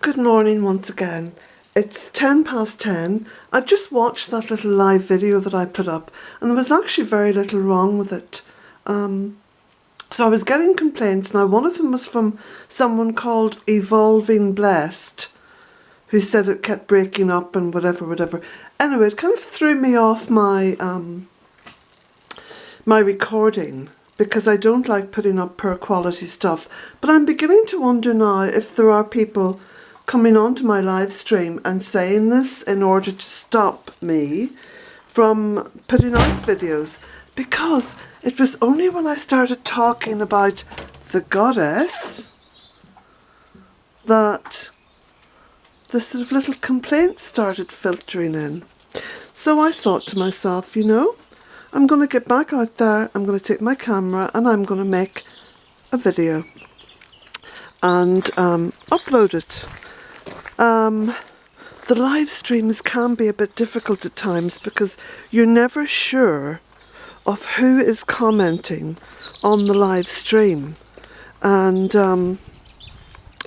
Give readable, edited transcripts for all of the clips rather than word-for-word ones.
Good morning once again. It's 10 past 10. I've just watched that little live video that I put up and there was actually very little wrong with it. So I was getting complaints. Now one of them was from someone called Evolving Blessed, who said it kept breaking up and whatever. Anyway, it kind of threw me off my my recording because I don't like putting up poor quality stuff. But I'm beginning to wonder now if there are people coming onto my live stream and saying this in order to stop me from putting out videos, because it was only when I started talking about the goddess that the sort of little complaints started filtering in. So I thought to myself, you know, I'm going to get back out there, I'm going to take my camera and I'm going to make a video and upload it. The live streams can be a bit difficult at times because you're never sure of who is commenting on the live stream, and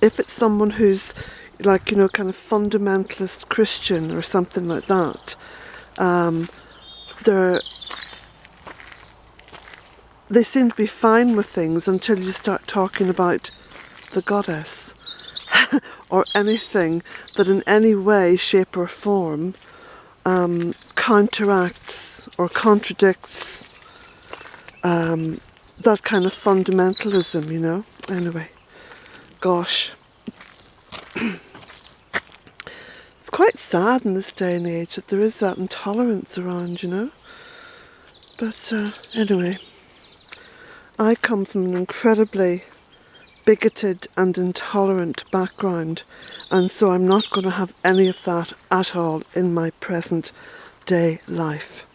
if it's someone who's like, you know, kind of fundamentalist Christian or something like that, they seem to be fine with things until you start talking about the goddess or anything that in any way, shape or form counteracts or contradicts that kind of fundamentalism, you know. Anyway, gosh. It's quite sad in this day and age that there is that intolerance around, you know. But anyway, I come from an incredibly bigoted and intolerant background, and so I'm not going to have any of that at all in my present day life.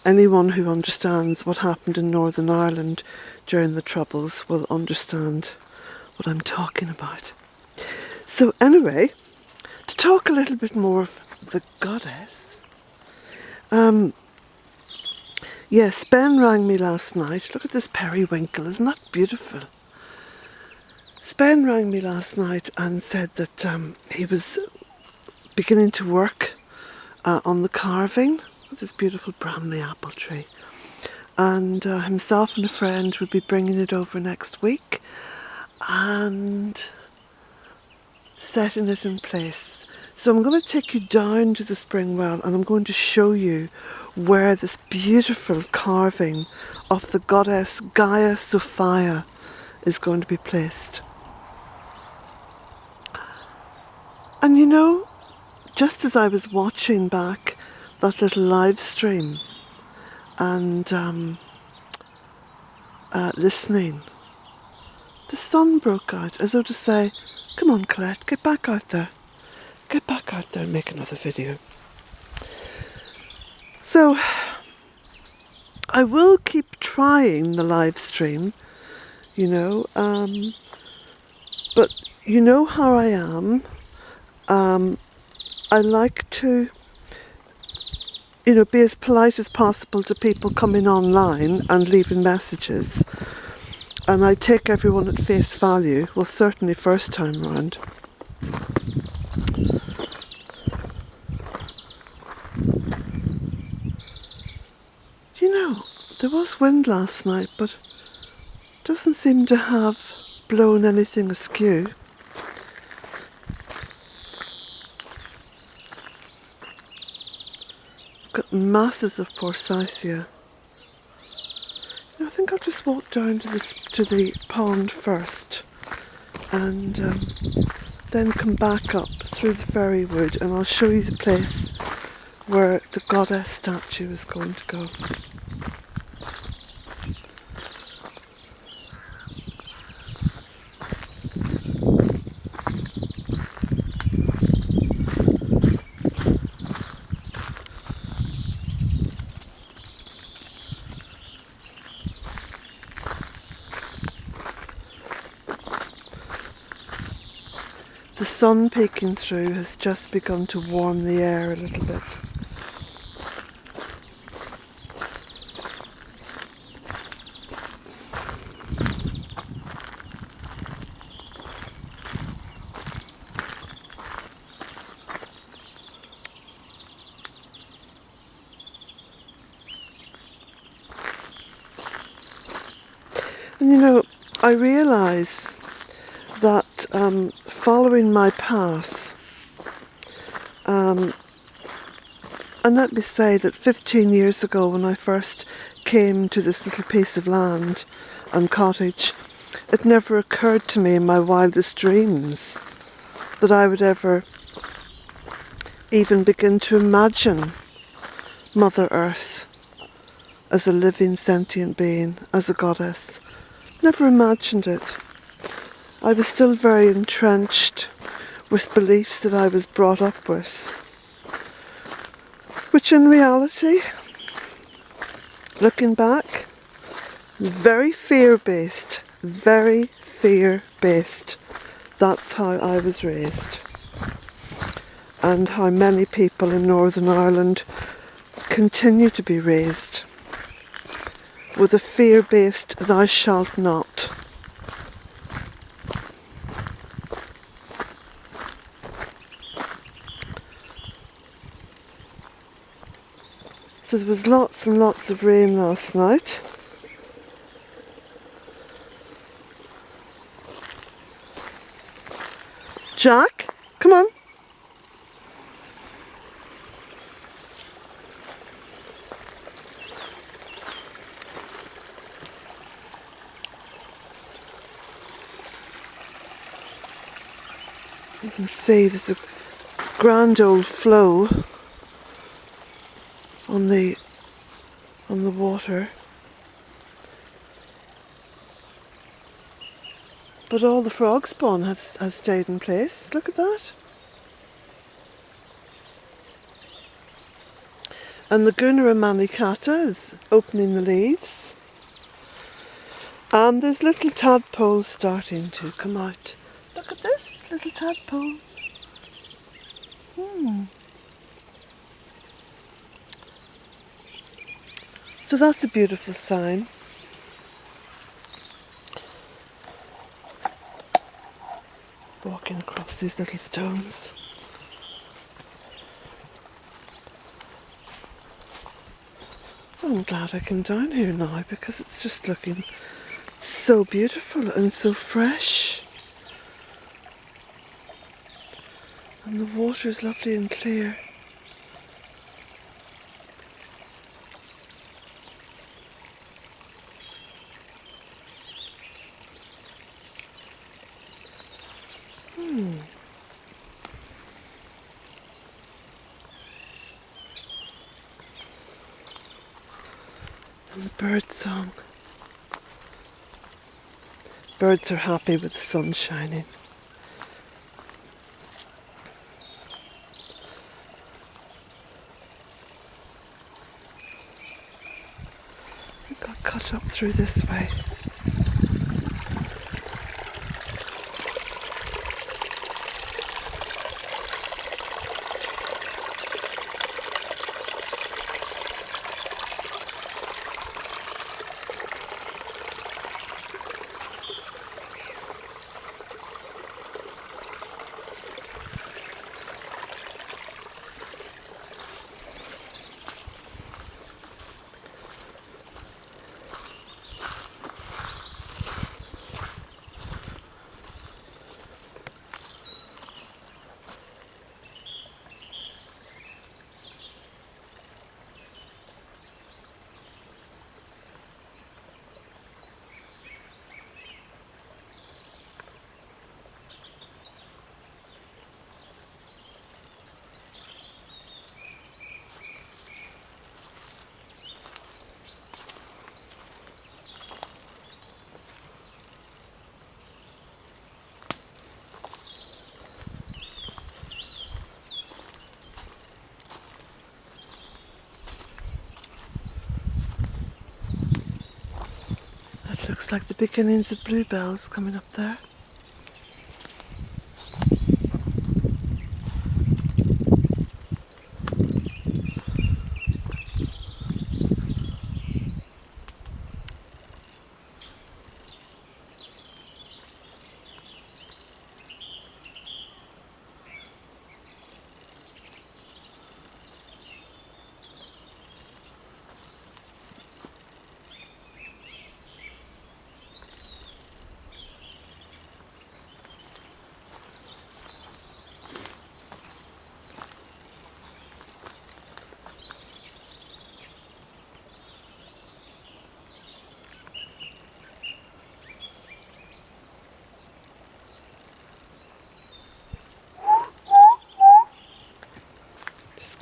Anyone who understands what happened in Northern Ireland during the Troubles will understand what I'm talking about. So anyway, to talk a little bit more of the goddess, yes, Ben rang me last night. Look at this periwinkle, isn't that beautiful? Ben rang me last night and said that he was beginning to work on the carving of this beautiful Bramley apple tree. And himself and a friend would be bringing it over next week and setting it in place. So I'm going to take you down to the spring well and I'm going to show you where this beautiful carving of the goddess Gaia Sophia is going to be placed. And you know, just as I was watching back that little live stream and listening, the sun broke out as though to say, come on Colette, get back out there. Get back out there and make another video. So, I will keep trying the live stream, you know, but you know how I am. I like to, you know, be as polite as possible to people coming online and leaving messages. And I take everyone at face value, well certainly first time round. You know, there was wind last night, but it doesn't seem to have blown anything askew. I've got masses of forsythia. I think I'll just walk down to the pond first and then come back up through the fairy wood and I'll show you the place where the goddess statue is going to go. The sun peeking through has just begun to warm the air a little bit. And you know, I realise that following my path, and let me say that 15 years ago when I first came to this little piece of land and cottage, it never occurred to me in my wildest dreams that I would ever even begin to imagine Mother Earth as a living sentient being, as a goddess. Never imagined it. I was still very entrenched with beliefs that I was brought up with, which in reality, looking back, very fear-based, very fear-based. That's how I was raised, and how many people in Northern Ireland continue to be raised with a fear-based thou shalt not. So there was lots and lots of rain last night. Jack, come on. You can see there's a grand old flow on the water, but all the frog spawn has stayed in place. Look at that. And the Gunara manicata is opening the leaves, and there's little tadpoles starting to come out. Look at this, little tadpoles. So that's a beautiful sign. Walking across these little stones. I'm glad I came down here now because it's just looking so beautiful and so fresh. And the water is lovely and clear. And the bird song. Birds are happy with the sun shining. I got cut up through this way. That looks like the beginnings of bluebells coming up there.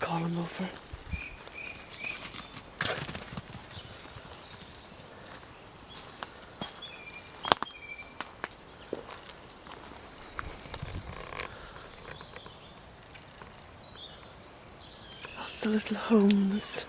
call him over. Lots of little homes.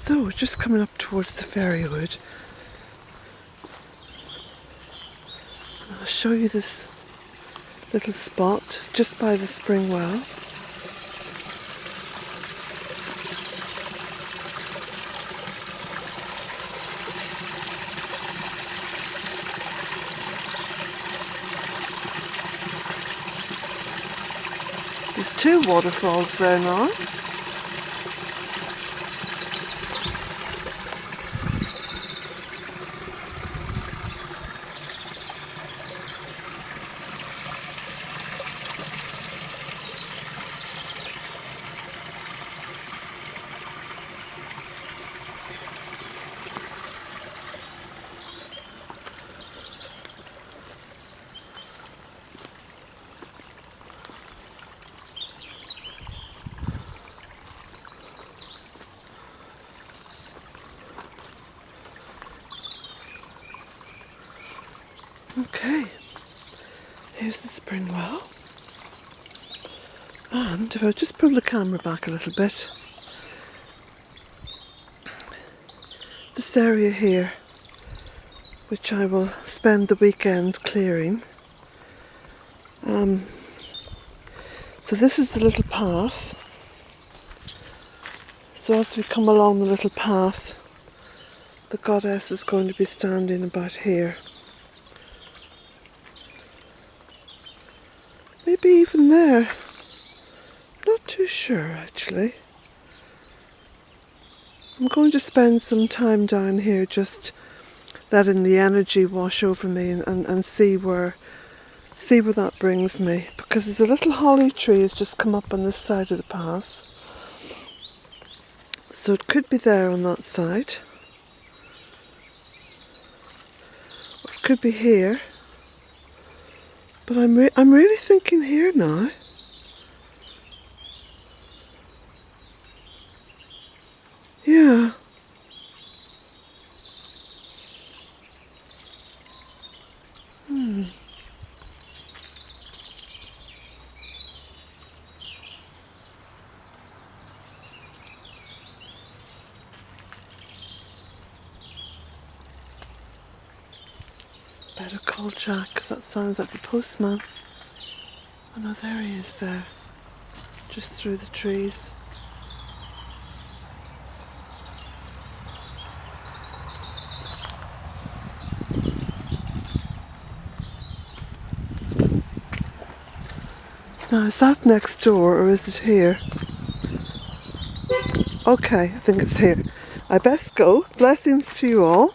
So we're just coming up towards the fairy wood. I'll show you this little spot just by the spring well. There's two waterfalls there now. Okay, here's the spring well, and if I just pull the camera back a little bit, this area here, which I will spend the weekend clearing, so this is the little path. So as we come along the little path, the goddess is going to be standing about here. Maybe even there. Not too sure actually. I'm going to spend some time down here just letting the energy wash over me and see where that brings me. Because there's a little holly tree that's just come up on this side of the path. So it could be there on that side. Or it could be here. But I'm really thinking here now. Yeah. Better call Jack, because that sounds like the postman. Oh no, there he is there. Just through the trees. Now, is that next door or is it here? Okay, I think it's here. I best go. Blessings to you all.